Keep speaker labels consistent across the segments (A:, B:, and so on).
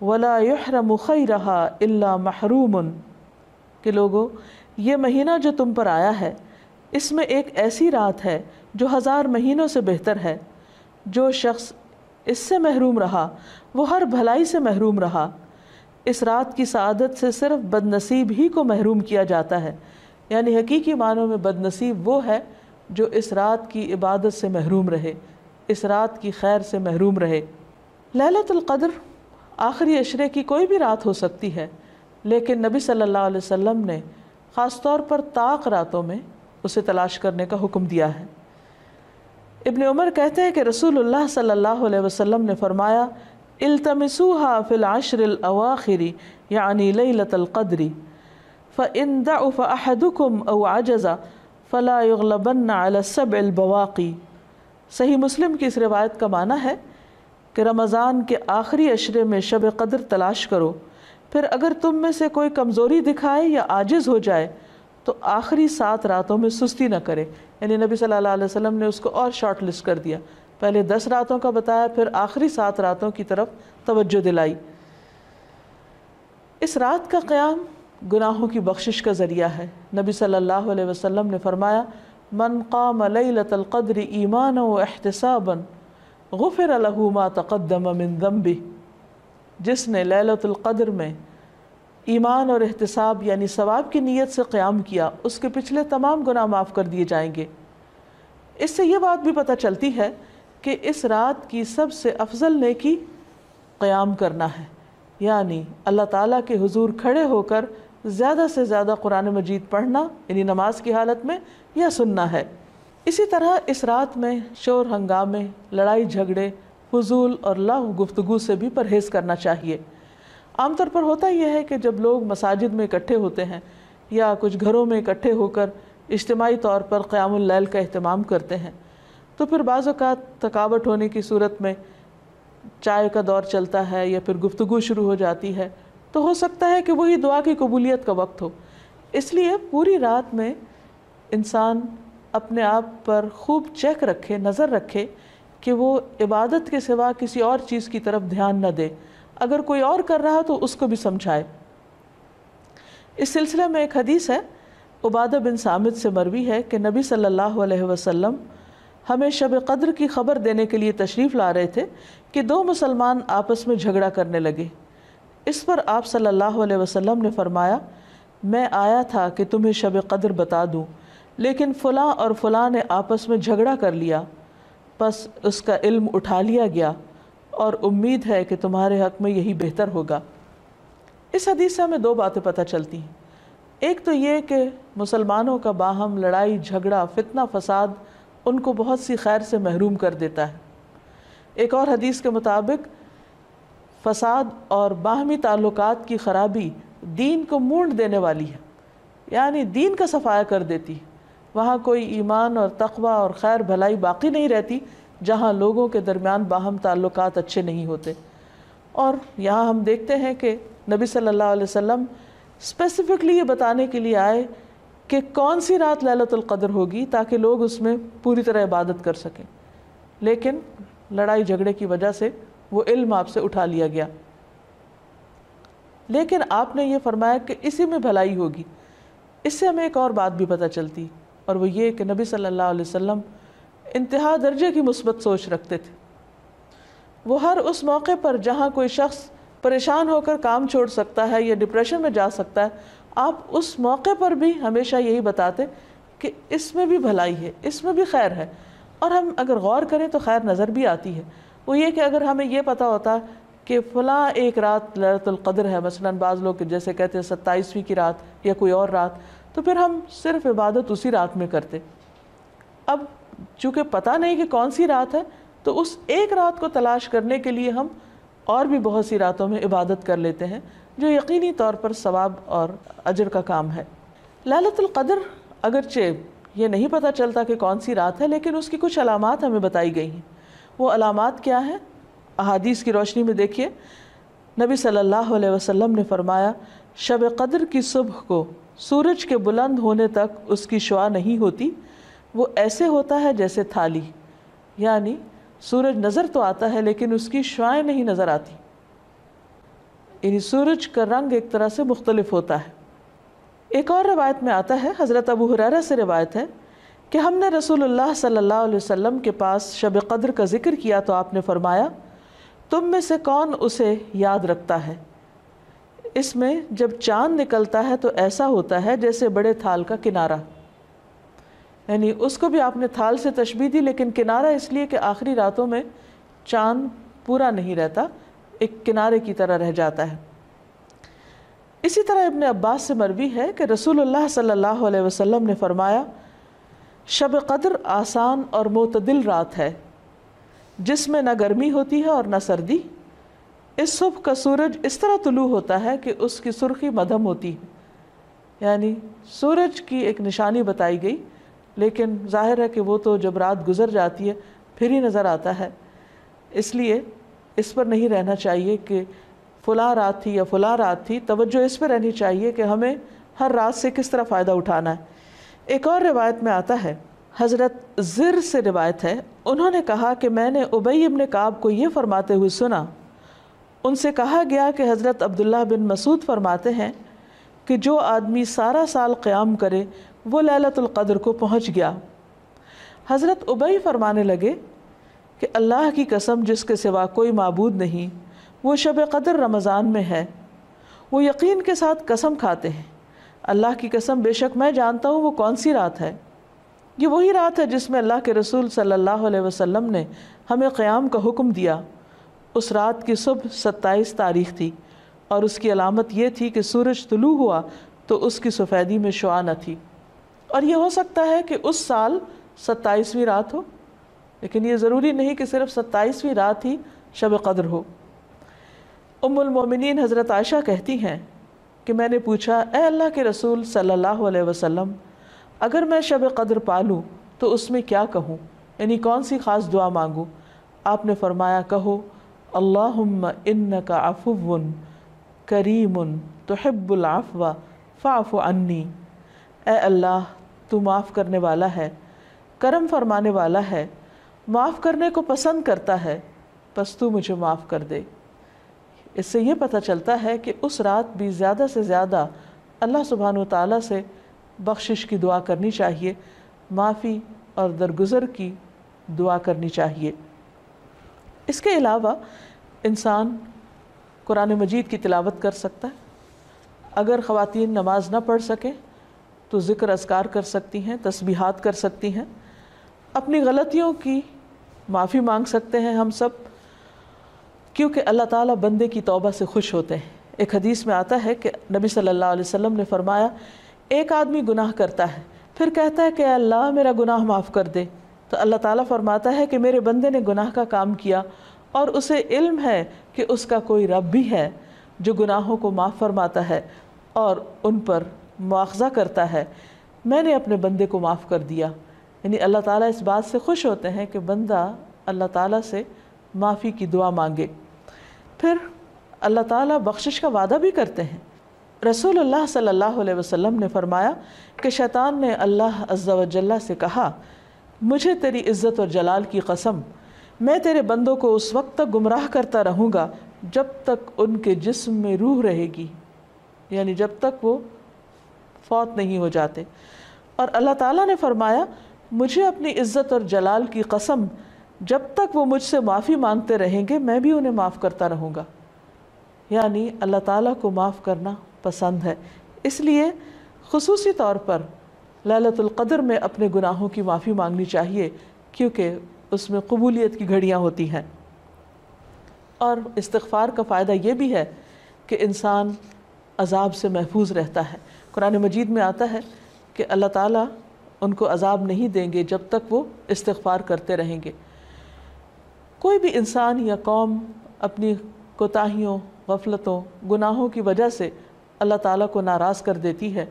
A: ولا يحرم خيرها الا محروم، کہ لوگو یہ مہینہ جو تم پر آیا ہے اس میں ایک ایسی رات ہے جو 1000 مہینوں سے بہتر ہے، جو شخص اس سے محروم رہا وہ ہر بھلائی سے محروم رہا۔ اس رات کی سعادت سے صرف بد نصیب ہی کو محروم کیا جاتا ہے، یعنی حقیقی معنوں میں بد نصیب وہ ہے جو اس رات کی عبادت سے محروم رہے، اس رات کی خیر سے محروم رہے۔ لیلۃ القدر آخری عشرے کی کوئی بھی رات ہو سکتی ہے، لیکن نبی صلی اللہ علیہ وسلم نے خاص طور پر طاق راتوں میں اسے تلاش کرنے کا حکم دیا ہے۔ ابن عمر کہتے ہیں کہ رسول اللہ صلی اللہ علیہ وسلم نے فرمایا التمسوها في العشر الأواخر يعني ليلة القدر فإن ضعف أحدكم أو عجز فلا يغلبن على السبع البواقي۔ صحیح مسلم کی اس روایت کا معنی ہے کہ رمضان کے آخری عشرے میں شب قدر تلاش کرو، پھر اگر تم میں سے کوئی کمزوری دکھائے یا عاجز ہو جائے تو آخری 7 راتوں میں سستی نہ کرے، یعنی نبی صلی اللہ علیہ وسلم نے اس کو اور شارٹ لسٹ کر دیا، پہلے 10 راتوں کا بتایا، پھر آخری 7 راتوں کی طرف توجہ دلائی۔ اس رات کا قیام گناہوں کی بخشش کا ذریعہ ہے۔ نبی صلی اللہ علیہ وسلم نے فرمایا من قام لیلۃ القدر ایمانا واحتسابا غفر له ما تقدم من ذنبہ، جس نے لیلۃ القدر میں ایمان اور احتساب یعنی ثواب کی نیت سے قیام کیا، اس کے پچھلے تمام گناہ معاف کر دیے جائیں گے۔ اس سے یہ بات بھی پتہ چلتی ہے کہ اس رات کی سب سے افضل نیکی قیام کرنا ہے، یعنی اللہ تعالیٰ کے حضور کھڑے ہو کر زیادہ سے زیادہ قرآن مجید پڑھنا، یعنی نماز کی حالت میں، یا سننا ہے۔ اسی طرح اس رات میں شور ہنگامے، لڑائی جھگڑے، فضول اور لغو گفتگو سے بھی پرہیز کرنا چاہیے۔ عام طور پر ہوتا یہ ہے کہ جب لوگ مساجد میں اکٹھے ہوتے ہیں یا کچھ گھروں میں اکٹھے ہو کر اجتماعی طور پر قیام اللیل کا اہتمام کرتے ہیں تو پھر بعض اوقات تھکاوٹ ہونے کی صورت میں چائے کا دور چلتا ہے یا پھر گفتگو شروع ہو جاتی ہے، تو ہو سکتا ہے کہ وہی دعا کی قبولیت کا وقت ہو۔ اس لیے پوری رات میں انسان اپنے آپ پر خوب چیک رکھے، نظر رکھے کہ وہ عبادت کے سوا کسی اور چیز کی طرف دھیان نہ دے، اگر کوئی اور کر رہا تو اس کو بھی سمجھائے۔ اس سلسلے میں ایک حدیث ہے، عبادہ بن صامت سے مروی ہے کہ نبی صلی اللہ علیہ وسلم ہمیں شب قدر کی خبر دینے کے لیے تشریف لا رہے تھے کہ 2 مسلمان آپس میں جھگڑا کرنے لگے۔ اس پر آپ صلی اللہ علیہ وسلم نے فرمایا میں آیا تھا کہ تمہیں شب قدر بتا دوں، لیکن فلاں اور فلاں نے آپس میں جھگڑا کر لیا، پس اس کا علم اٹھا لیا گیا اور امید ہے کہ تمہارے حق میں یہی بہتر ہوگا۔ اس حدیث سے ہمیں 2 باتیں پتہ چلتی ہیں۔ ایک تو یہ کہ مسلمانوں کا باہم لڑائی جھگڑا، فتنہ فساد ان کو بہت سی خیر سے محروم کر دیتا ہے۔ ایک اور حدیث کے مطابق فساد اور باہمی تعلقات کی خرابی دین کو مونڈ دینے والی ہے، یعنی دین کا صفایا کر دیتی ہے۔ وہاں کوئی ایمان اور تقوی اور خیر بھلائی باقی نہیں رہتی جہاں لوگوں کے درمیان باہم تعلقات اچھے نہیں ہوتے۔ اور یہاں ہم دیکھتے ہیں کہ نبی صلی اللہ علیہ وسلم اسپیسیفکلی یہ بتانے کے لیے آئے کہ کون سی رات لیلۃ القدر ہوگی تاکہ لوگ اس میں پوری طرح عبادت کر سکیں، لیکن لڑائی جھگڑے کی وجہ سے وہ علم آپ سے اٹھا لیا گیا۔ لیکن آپ نے یہ فرمایا کہ اسی میں بھلائی ہوگی۔ اس سے ہمیں ایک اور بات بھی پتہ چلتی، اور وہ یہ کہ نبی صلی اللہ علیہ وسلم انتہا درجے کی مثبت سوچ رکھتے تھے۔ وہ ہر اس موقع پر جہاں کوئی شخص پریشان ہو کر کام چھوڑ سکتا ہے یا ڈپریشن میں جا سکتا ہے، آپ اس موقع پر بھی ہمیشہ یہی بتاتے کہ اس میں بھی بھلائی ہے، اس میں بھی خیر ہے۔ اور ہم اگر غور کریں تو خیر نظر بھی آتی ہے۔ وہ یہ کہ اگر ہمیں یہ پتہ ہوتا کہ فلاں ایک رات لیلۃ القدر ہے، مثلاً بعض لوگ جیسے کہتے ہیں 27ویں کی رات یا کوئی اور رات، تو پھر ہم صرف عبادت اسی رات میں کرتے۔ اب چونکہ پتہ نہیں کہ کون سی رات ہے تو اس ایک رات کو تلاش کرنے کے لیے ہم اور بھی بہت سی راتوں میں عبادت کر لیتے ہیں، جو یقینی طور پر ثواب اور اجر کا کام ہے۔ لیلۃ القدر اگرچہ یہ نہیں پتہ چلتا کہ کون سی رات ہے، لیکن اس کی کچھ علامات ہمیں بتائی گئی ہیں۔ وہ علامات کیا ہیں؟ احادیث کی روشنی میں دیکھیے، نبی صلی اللہ علیہ وسلم نے فرمایا شب قدر کی صبح کو سورج کے بلند ہونے تک اس کی شعاع نہیں ہوتی، وہ ایسے ہوتا ہے جیسے تھالی، یعنی سورج نظر تو آتا ہے لیکن اس کی شعاعیں نہیں نظر آتی۔ یعنی سورج کا رنگ ایک طرح سے مختلف ہوتا ہے۔ ایک اور روایت میں آتا ہے، حضرت ابو ہریرہ سے روایت ہے کہ ہم نے رسول اللہ صلی اللہ علیہ وسلم کے پاس شب قدر کا ذکر کیا تو آپ نے فرمایا تم میں سے کون اسے یاد رکھتا ہے؟ اس میں جب چاند نکلتا ہے تو ایسا ہوتا ہے جیسے بڑے تھال کا کنارہ، یعنی اس کو بھی آپ نے تھال سے تشبیہ دی، لیکن کنارہ اس لیے کہ آخری راتوں میں چاند پورا نہیں رہتا، ایک کنارے کی طرح رہ جاتا ہے۔ اسی طرح ابن عباس سے مروی ہے کہ رسول اللہ صلی اللہ علیہ وسلم نے فرمایا شب قدر آسان اور معتدل رات ہے جس میں نہ گرمی ہوتی ہے اور نہ سردی۔ اس صبح کا سورج اس طرح طلوع ہوتا ہے کہ اس کی سرخی مدھم ہوتی ہے، یعنی سورج کی ایک نشانی بتائی گئی، لیکن ظاہر ہے کہ وہ تو جب رات گزر جاتی ہے پھر ہی نظر آتا ہے، اس لیے اس پر نہیں رہنا چاہیے کہ فلاں رات تھی یا فلاں رات تھی، توجہ اس پہ رہنی چاہیے کہ ہمیں ہر رات سے کس طرح فائدہ اٹھانا ہے۔ ایک اور روایت میں آتا ہے، حضرت زر سے روایت ہے، انہوں نے کہا کہ میں نے ابی ابن کعب کو یہ فرماتے ہوئے سنا، ان سے کہا گیا کہ حضرت عبداللہ بن مسعود فرماتے ہیں کہ جو آدمی سارا سال قیام کرے وہ لیلۃ القدر کو پہنچ گیا۔ حضرت ابی فرمانے لگے کہ اللہ کی قسم جس کے سوا کوئی معبود نہیں، وہ شب قدر رمضان میں ہے۔ وہ یقین کے ساتھ قسم کھاتے ہیں، اللہ کی قسم بے شک میں جانتا ہوں وہ کون سی رات ہے۔ یہ وہی رات ہے جس میں اللہ کے رسول صلی اللہ علیہ وسلم نے ہمیں قیام کا حکم دیا۔ اس رات کی صبح 27 تاریخ تھی اور اس کی علامت یہ تھی کہ سورج طلوع ہوا تو اس کی سفیدی میں شعاع نہ تھی، اور یہ ہو سکتا ہے کہ اس سال 27ویں رات ہو، لیکن یہ ضروری نہیں کہ صرف 27ویں رات ہی شب قدر ہو۔ ام المومنین حضرت عائشہ کہتی ہیں کہ میں نے پوچھا اے اللہ کے رسول صلی اللہ علیہ وسلم، اگر میں شب قدر پالوں تو اس میں کیا کہوں، یعنی کون سی خاص دعا مانگوں؟ آپ نے فرمایا کہو اللہم انک عفو کریم تحب العفو فاعف عنی، اے اللہ تو معاف کرنے والا ہے، کرم فرمانے والا ہے، معاف کرنے کو پسند کرتا ہے، پس تو مجھے معاف کر دے۔ اس سے یہ پتہ چلتا ہے کہ اس رات بھی زیادہ سے زیادہ اللہ سبحانہ وتعالیٰ سے بخشش کی دعا کرنی چاہیے، معافی اور درگزر کی دعا کرنی چاہیے۔ اس کے علاوہ انسان قرآن مجید کی تلاوت کر سکتا ہے، اگر خواتین نماز نہ پڑھ سکیں تو ذکر اذکار کر سکتی ہیں، تسبیحات کر سکتی ہیں، اپنی غلطیوں کی معافی مانگ سکتے ہیں ہم سب، کیونکہ اللہ تعالیٰ بندے کی توبہ سے خوش ہوتے ہیں۔ ایک حدیث میں آتا ہے کہ نبی صلی اللہ علیہ وسلم نے فرمایا ایک آدمی گناہ کرتا ہے پھر کہتا ہے کہ اے اللہ میرا گناہ معاف کر دے، تو اللہ تعالیٰ فرماتا ہے کہ میرے بندے نے گناہ کا کام کیا اور اسے علم ہے کہ اس کا کوئی رب بھی ہے جو گناہوں کو معاف فرماتا ہے اور ان پر مواخذہ کرتا ہے، میں نے اپنے بندے کو معاف کر دیا۔ یعنی اللہ تعالیٰ اس بات سے خوش ہوتے ہیں کہ بندہ اللہ تعالیٰ سے معافی کی دعا مانگے۔ پھر اللہ تعالیٰ بخشش کا وعدہ بھی کرتے ہیں۔ رسول اللہ صلی اللہ علیہ وسلم نے فرمایا کہ شیطان نے اللہ عز و جل سے کہا مجھے تیری عزت اور جلال کی قسم، میں تیرے بندوں کو اس وقت تک گمراہ کرتا رہوں گا جب تک ان کے جسم میں روح رہے گی، یعنی جب تک وہ فوت نہیں ہو جاتے۔ اور اللہ تعالیٰ نے فرمایا مجھے اپنی عزت اور جلال کی قسم، جب تک وہ مجھ سے معافی مانگتے رہیں گے میں بھی انہیں معاف کرتا رہوں گا۔ یعنی اللہ تعالیٰ کو معاف کرنا پسند ہے، اس لیے خصوصی طور پر لیلۃ القدر میں اپنے گناہوں کی معافی مانگنی چاہیے، کیونکہ اس میں قبولیت کی گھڑیاں ہوتی ہیں۔ اور استغفار کا فائدہ یہ بھی ہے کہ انسان عذاب سے محفوظ رہتا ہے۔ قرآن مجید میں آتا ہے کہ اللہ تعالیٰ ان کو عذاب نہیں دیں گے جب تک وہ استغفار کرتے رہیں گے۔ کوئی بھی انسان یا قوم اپنی کوتاہیوں، غفلتوں، گناہوں کی وجہ سے اللہ تعالیٰ کو ناراض کر دیتی ہے،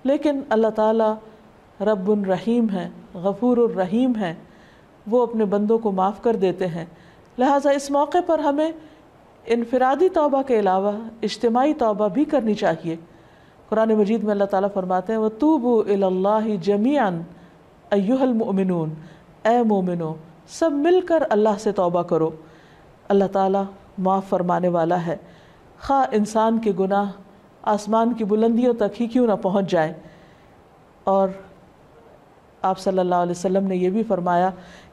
A: لیکن اللہ تعالیٰ رب الرحیم ہے، غفور الرحیم ہے، وہ اپنے بندوں کو معاف کر دیتے ہیں۔ لہٰذا اس موقع پر ہمیں انفرادی توبہ کے علاوہ اجتماعی توبہ بھی کرنی چاہیے۔ قرآن مجید میں اللہ تعالیٰ فرماتے ہیں وَتُوبُوا إِلَى اللَّهِ جَمِيعًا أَيُّهَا الْمُؤْمِنُونَ، اے مومنو سب مل کر اللہ سے توبہ کرو، اللہ تعالیٰ معاف فرمانے والا ہے، خواہ انسان کے گناہ آسمان کی بلندیوں تک ہی کیوں نہ پہنچ جائے۔ اور آپ صلی اللہ علیہ وسلم نے یہ بھی فرمایا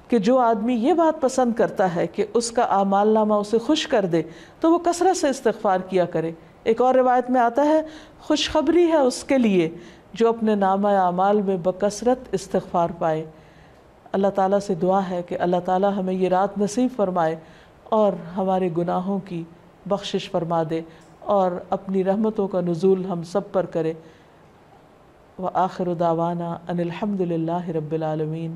A: کہ جو آدمی یہ بات پسند کرتا ہے کہ اس کا اعمال نامہ اسے خوش کر دے تو وہ کثرت سے استغفار کیا کرے۔ ایک اور روایت میں آتا ہے خوشخبری ہے اس کے لیے جو اپنے نامہ اعمال میں بکثرت استغفار پائے۔ اللہ تعالیٰ سے دعا ہے کہ اللہ تعالیٰ ہمیں یہ رات نصیب فرمائے اور ہمارے گناہوں کی بخشش فرما دے اور اپنی رحمتوں کا نزول ہم سب پر کرے۔ وآخر دعوانا ان الحمد للہ رب العالمین۔